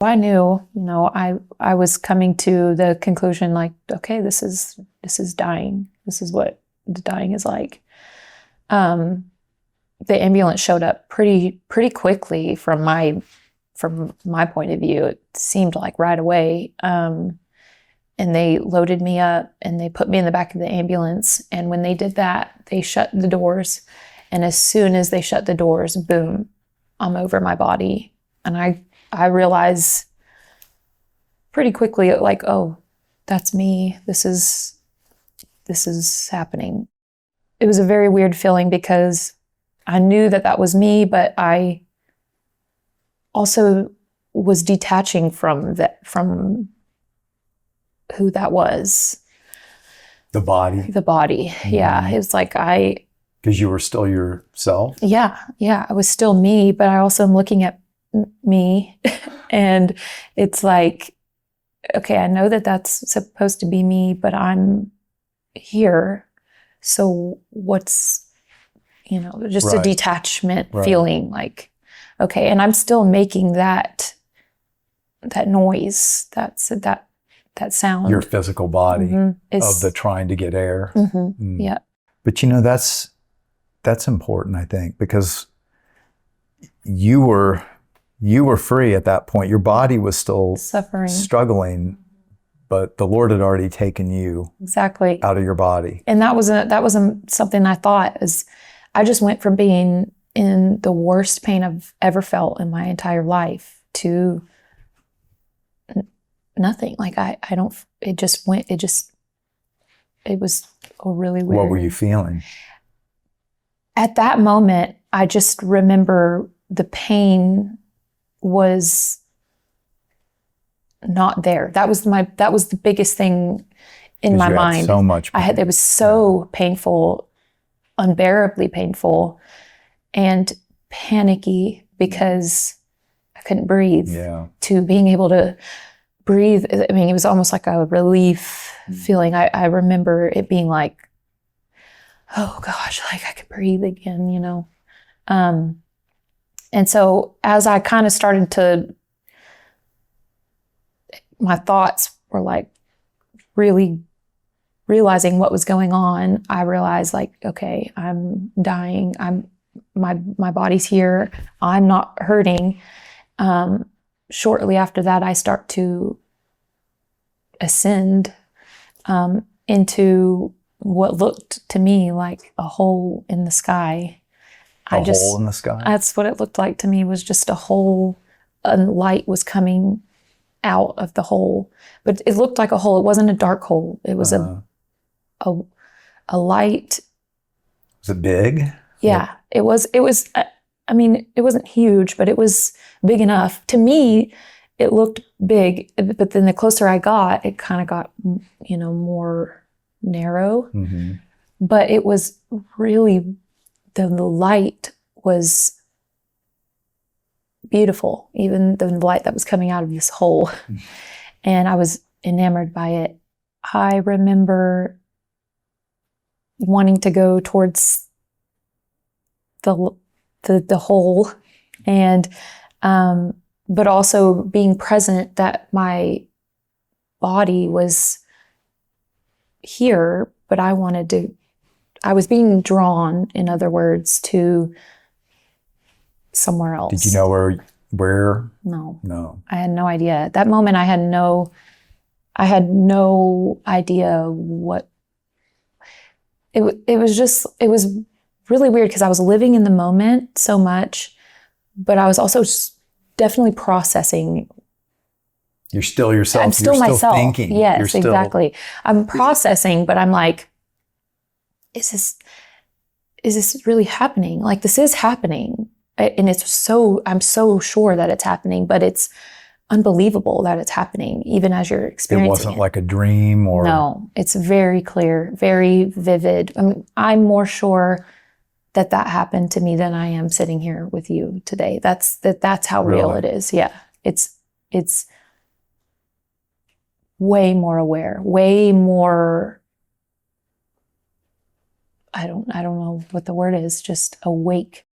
I knew, I was coming to the conclusion like, okay, this is dying. This is what the dying is like. The ambulance showed up pretty quickly from my point of view. It seemed like right away. And they loaded me up and they put me in the back of the ambulance. And when they did that, they shut the doors. And as soon as they shut the doors, boom, I'm over my body. And I realized pretty quickly, like, oh, that's me. This is happening. It was a very weird feeling because I knew that was me, but I also was detaching from who that was. The body? The body, mm-hmm. Yeah. It was like because you were still yourself? Yeah. I was still me, but I also am looking at me and it's like, okay, I know that that's supposed to be me, but I'm here. So what's, just right. A detachment right. Feeling like, okay. And I'm still making that noise, that sound. Your physical body mm-hmm. of the trying to get air. Mm-hmm. Yeah. But that's important, I think, because you were free at that point. Your body was still suffering, struggling, but the Lord had already taken you exactly out of your body. And that wasn't something I thought. I just went from being in the worst pain I've ever felt in my entire life to nothing. Like it was a really weird. What were you feeling? At that moment, I just remember the pain was not there. That was the biggest thing in my mind. So much pain. It was so painful, unbearably painful, and panicky because I couldn't breathe. Yeah. To being able to breathe, I mean, it was almost like a relief feeling. I remember it being like, oh gosh, like I could breathe again, And so as I kind of started to, my thoughts were like really realizing what was going on. I realized like, okay, I'm dying. My body's here. I'm not hurting. Shortly after that, I start to ascend into what looked to me like a hole in the sky. A hole in the sky? That's what it looked like to me, was just a hole, and light was coming out of the hole. But it looked like a hole. It wasn't a dark hole. It was a light. Was it big? Yeah, it was, I mean, it wasn't huge, but it was big enough. To me, it looked big, but then the closer I got, it kind of got, more narrow. Mm-hmm. But it was really, the light was beautiful, even the light that was coming out of this hole. Mm-hmm. And I was enamored by it. I remember wanting to go towards the hole, and but also being present that my body was here, but I was being drawn, in other words, to somewhere else. Did you know where? No. I had no idea. At that moment, I had no idea what it was really weird, because I was living in the moment so much, but I was also definitely processing. You're still yourself. I'm still myself. Still thinking. Yes, exactly. I'm processing, but I'm like, is this really happening? Like, this is happening. And I'm so sure that it's happening, but it's unbelievable that it's happening, even as you're experiencing it. It wasn't like a dream or... No, it's very clear, very vivid. I mean, I'm more sure that happened to me than I am sitting here with you today. That's how real it is. Yeah. It's way more aware, way more, I don't know what the word is, just awake.